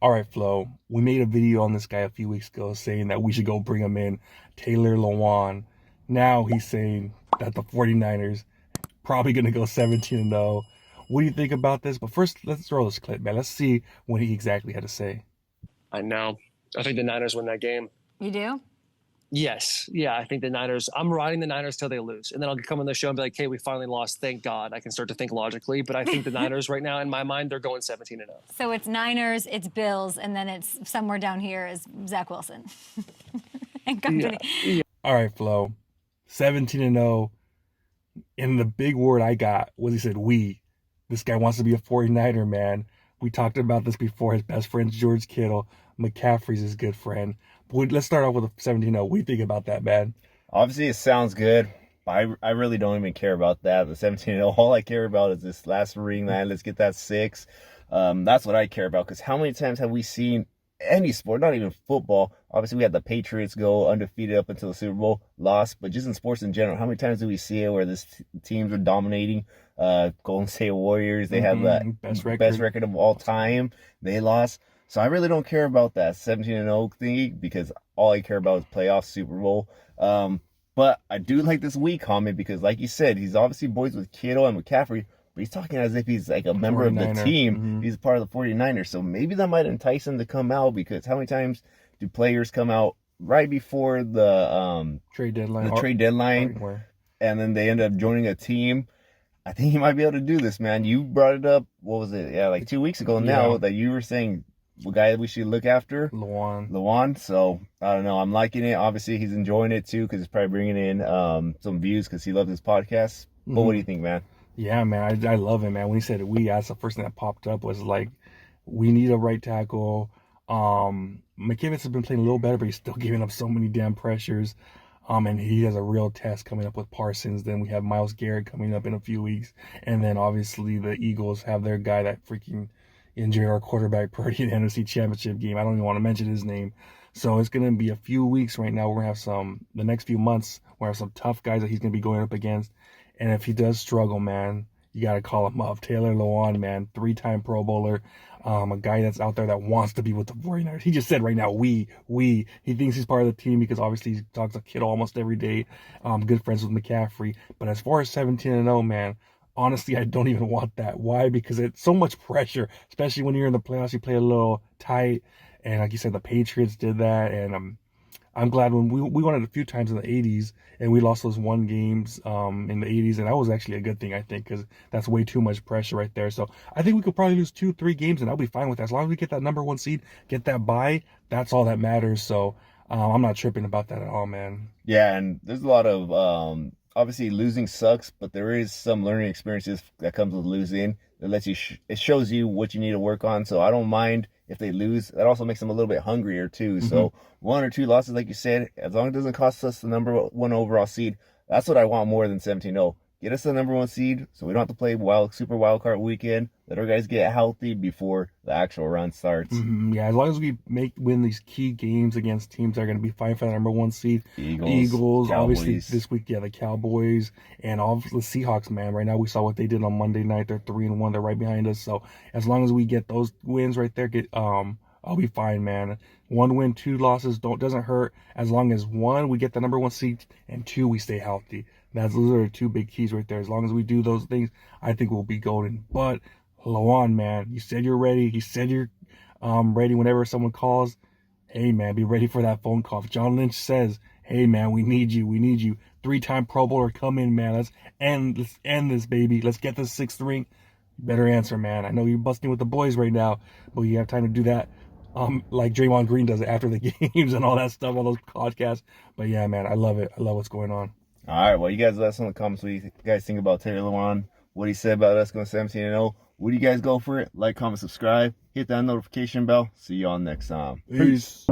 All right, Flo, we made a video on this guy a few weeks ago saying that we should go bring him in, Taylor Lewan. Now he's saying that the 49ers probably going to go 17-0. What do you think about this? But first, let's throw this clip, man. Let's see what he exactly had to say. I know. I think the Niners win that game. You do? Yes. Yeah, I think the Niners. I'm riding the Niners till they lose. And then I'll come on the show and be like, hey, we finally lost. Thank God. I can start to think logically. But I think the Niners right now, in my mind, they're going 17-0. So it's Niners, it's Bills, and then it's somewhere down here is Zach Wilson and company. Yeah. All right, Flo. 17-0. And the big word I got was he said, we. This guy wants to be a 49er, man. We talked about this before. His best friend's George Kittle. McCaffrey's his good friend. But let's start off with a 17-0. What do you think about that, man? Obviously, it sounds good, but I really don't even care about that. The 17-0, all I care about is this last ring, man. Let's get that 6. That's what I care about, because how many times have we seen any sport, not even football? Obviously, we had the Patriots go undefeated up until the Super Bowl, lost, but just in sports in general, how many times do we see it where this teams are dominating? Golden State Warriors, they had the best record of all time. They lost. So I really don't care about that 17-0 thing, because all I care about is playoffs, Super Bowl. But I do like this we comment, because like you said, he's obviously boys with Kittle and McCaffrey, but he's talking as if he's like a member of the team. Mm-hmm. He's part of the 49ers. So maybe that might entice him to come out, because how many times do players come out right before the trade deadline, and then they end up joining a team? I think he might be able to do this, man. You brought it up, what was it? Yeah, like 2 weeks ago now, that you were saying the guy that we should look after, Lewan. So I don't know. I'm liking it. Obviously, he's enjoying it too, because it's probably bringing in some views, because he loves his podcast. But what do you think, man? Yeah, man, I love it, man. When he said we, that's the first thing that popped up was like, we need a right tackle. McKivitz has been playing a little better, but he's still giving up so many damn pressures. And he has a real test coming up with Parsons. Then we have Myles Garrett coming up in a few weeks. And then obviously the Eagles have their guy that freaking injured our quarterback Purdy in the NFC Championship game. I don't even want to mention his name. So it's going to be a few weeks right now. We're going to have the next few months, we're going to have some tough guys that he's going to be going up against. And if he does struggle, man, you got to call him up. Taylor Lewan, man, 3-time Pro Bowler, a guy that's out there that wants to be with the 49ers. He just said right now, we. He thinks he's part of the team because obviously he talks to Kittle almost every day. Good friends with McCaffrey. But as far as 17-0, man, honestly, I don't even want that. Why? Because it's so much pressure, especially when you're in the playoffs. You play a little tight. And like you said, the Patriots did that. And I'm glad when we won it a few times in the 80s, and we lost those 1 games in the 80s, and that was actually a good thing, I think, because that's way too much pressure right there. So I think we could probably lose 2-3 games, and I'll be fine with that. As long as we get that number 1 seed, get that bye, that's all that matters. So I'm not tripping about that at all, man. Yeah, and there's a lot of obviously losing sucks, but there is some learning experiences that comes with losing. It lets you it shows you what you need to work on. So I don't mind if they lose. That also makes them a little bit hungrier too. Mm-hmm. So 1 or 2 losses, like you said, as long as it doesn't cost us the number 1 overall seed, that's what I want more than 17-0. Get us the number 1 seed, so we don't have to play super wild card weekend. Let our guys get healthy before the actual run starts. Mm-hmm. Yeah, as long as we win these key games against teams that are going to be fighting for the number 1 seed. Eagles, obviously this week, the Cowboys, and obviously the Seahawks, man. Right now we saw what they did on Monday night. They're 3-1. They're right behind us. So as long as we get those wins right there, I'll be fine, man. 1 win, 2 losses doesn't hurt. As long as 1, we get the number 1 seed, and 2, we stay healthy. Those are 2 big keys right there. As long as we do those things, I think we'll be golden. But Lewan, man, you said you're ready. You said you're ready whenever someone calls. Hey, man, be ready for that phone call. If John Lynch says, hey, man, we need you. 3-time Pro Bowler, come in, man. Let's end this, baby. Let's get this 6th ring. You better answer, man. I know you're busting with the boys right now, but you have time to do that. Like Draymond Green does it after the games and all that stuff, all those podcasts. But yeah, man, I love it. I love what's going on. All right, well, you guys let us know in the comments what you guys think about Taylor Lewan, what he said about us going 17-0. Would you guys go for it? Like, comment, subscribe, hit that notification bell. See y'all next time. Peace.